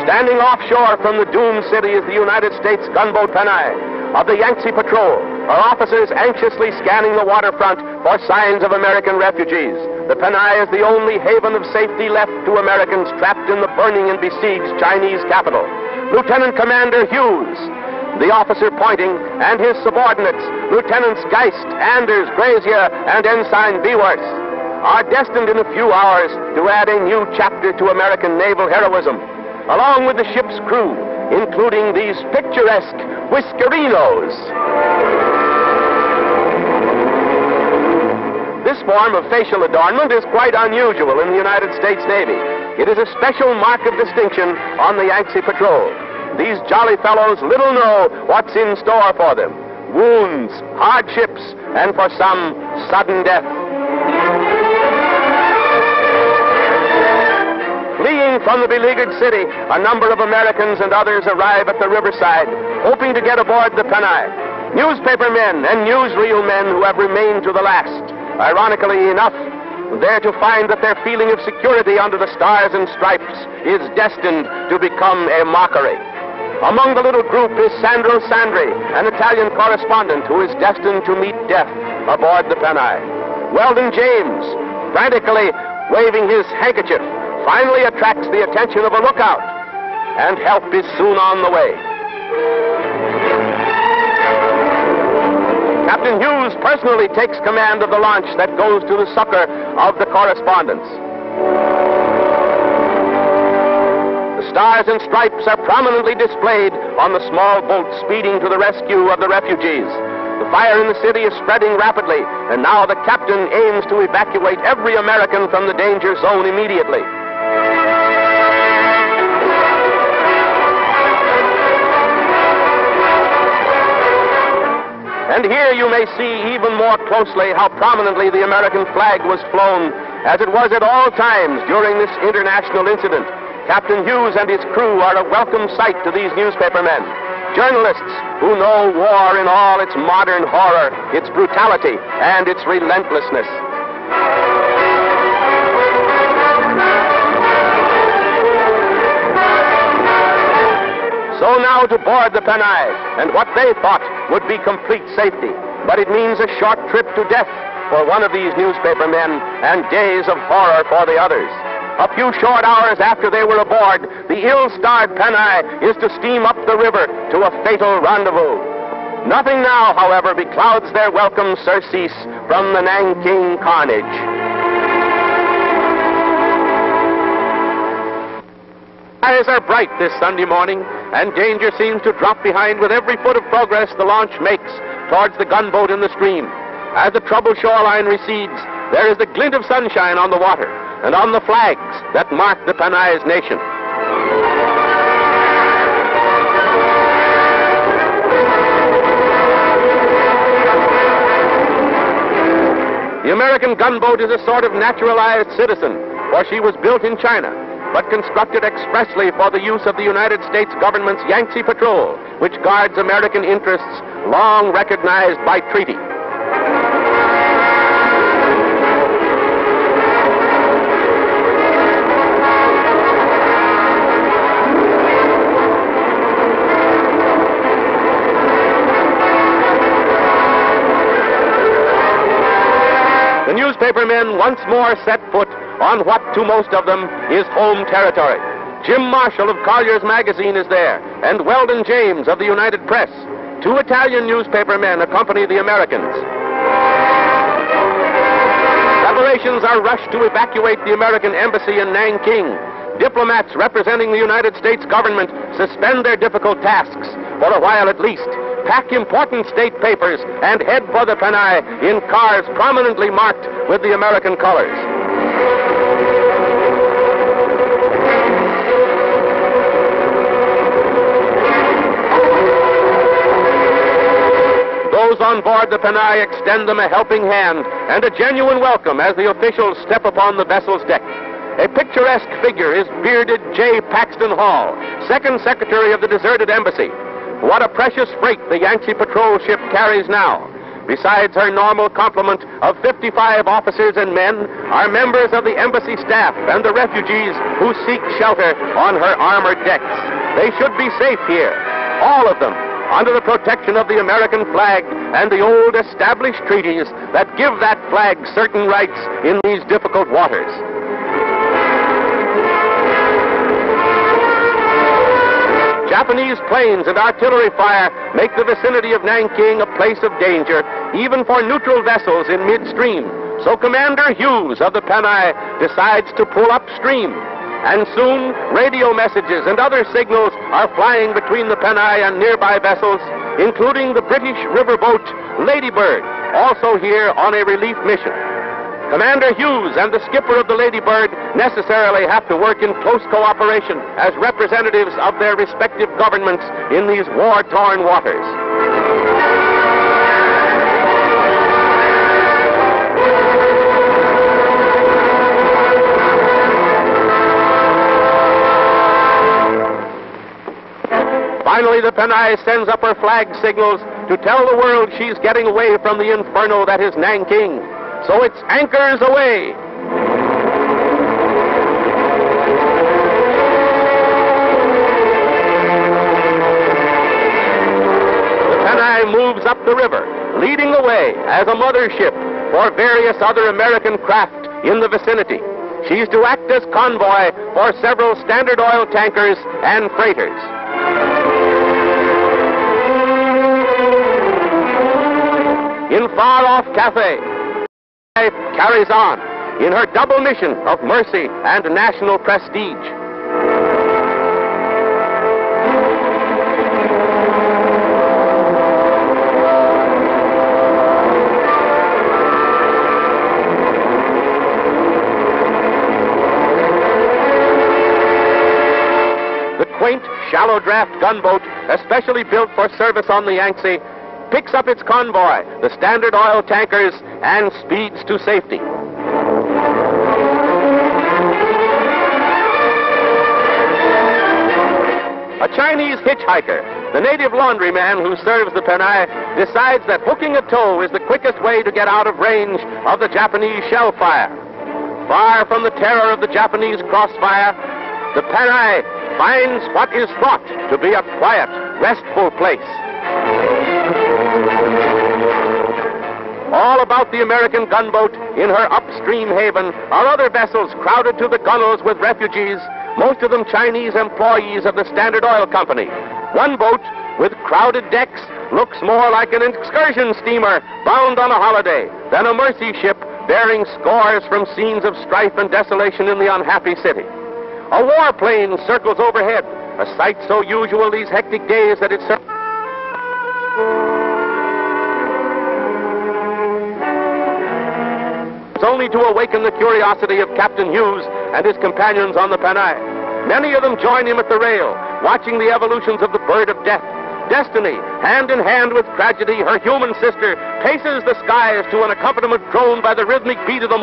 Standing offshore from the doomed city is the United States gunboat Panay of the Yangtze Patrol, our officers anxiously scanning the waterfront for signs of American refugees. The Panay is the only haven of safety left to Americans trapped in the burning and besieged Chinese capital. Lieutenant Commander Hughes, the officer pointing, and his subordinates, Lieutenants Geist, Anders, Grazier, and Ensign Beworth, are destined in a few hours to add a new chapter to American naval heroism, along with the ship's crew, including these picturesque whiskerinos. This form of facial adornment is quite unusual in the United States Navy. It is a special mark of distinction on the Yangtze Patrol. These jolly fellows little know what's in store for them: wounds, hardships, and for some, sudden death. Fleeing from the beleaguered city, a number of Americans and others arrive at the riverside, hoping to get aboard the Panay. Newspaper men and newsreel men who have remained to the last. Ironically enough, there to find that their feeling of security under the stars and stripes is destined to become a mockery. Among the little group is Sandro Sandri, an Italian correspondent who is destined to meet death aboard the Panay. Weldon James, frantically waving his handkerchief, finally attracts the attention of a lookout, and help is soon on the way. Captain Hughes personally takes command of the launch that goes to the succor of the correspondents. The stars and stripes are prominently displayed on the small boat speeding to the rescue of the refugees. The fire in the city is spreading rapidly, and now the captain aims to evacuate every American from the danger zone immediately. And here you may see even more closely how prominently the American flag was flown, as it was at all times during this international incident. Captain Hughes and his crew are a welcome sight to these newspaper men, journalists who know war in all its modern horror, its brutality, and its relentlessness. So now to board the Panay, and what they thought would be complete safety. But it means a short trip to death for one of these newspaper men, and days of horror for the others. A few short hours after they were aboard, the ill-starred Panay is to steam up the river to a fatal rendezvous. Nothing now, however, beclouds their welcome surcease from the Nanking carnage. Eyes are bright this Sunday morning, and danger seems to drop behind with every foot of progress the launch makes towards the gunboat in the stream. As the troubled shoreline recedes, there is the glint of sunshine on the water and on the flags that mark the Panay's nation. The American gunboat is a sort of naturalized citizen, for she was built in China, but constructed expressly for the use of the United States government's Yangtze Patrol, which guards American interests long recognized by treaty. The newspaper men once more set foot on what to most of them is home territory. Jim Marshall of Collier's Magazine is there, and Weldon James of the United Press. Two Italian newspaper men accompany the Americans. Preparations are rushed to evacuate the American embassy in Nanking. Diplomats representing the United States government suspend their difficult tasks, for a while at least, pack important state papers, and head for the Panay in cars prominently marked with the American colors. Those on board the Panay extend them a helping hand and a genuine welcome as the officials step upon the vessel's deck. A picturesque figure is bearded J. Paxton Hall, second secretary of the deserted embassy. What a precious freight the Yangtze Patrol ship carries now. besides her normal complement of 55 officers and men, are members of the embassy staff and the refugees who seek shelter on her armored decks. They should be safe here, all of them, under the protection of the American flag and the old established treaties that give that flag certain rights in these difficult waters. Japanese planes and artillery fire make the vicinity of Nanking a place of danger, even for neutral vessels in midstream. So Commander Hughes of the Panay decides to pull upstream. And soon, radio messages and other signals are flying between the Panay and nearby vessels, including the British riverboat Ladybird, also here on a relief mission. Commander Hughes and the skipper of the Ladybird necessarily have to work in close cooperation as representatives of their respective governments in these war-torn waters. Finally, the Panay sends up her flag signals to tell the world she's getting away from the inferno that is Nanking. So it's anchors away. The Panay moves up the river, leading the way as a mothership for various other American craft in the vicinity. She's to act as convoy for several Standard Oil tankers and freighters. In far-off Cathay, carries on in her double mission of mercy and national prestige. The quaint, shallow draft gunboat, especially built for service on the Yangtze, picks up its convoy, the Standard Oil tankers, and speeds to safety. A Chinese hitchhiker, the native laundryman who serves the Panay, decides that hooking a tow is the quickest way to get out of range of the Japanese shell fire. Far from the terror of the Japanese crossfire, the Panay finds what is thought to be a quiet, restful place. All about the American gunboat in her upstream haven are other vessels crowded to the gunwales with refugees, most of them Chinese employees of the Standard Oil Company. One boat with crowded decks looks more like an excursion steamer bound on a holiday than a mercy ship bearing scores from scenes of strife and desolation in the unhappy city. A warplane circles overhead, a sight so usual these hectic days that it's only to awaken the curiosity of Captain Hughes and his companions on the Panay. Many of them join him at the rail, watching the evolutions of the bird of death. Destiny, hand in hand with tragedy, her human sister, paces the skies to an accompaniment droned by the rhythmic beat of the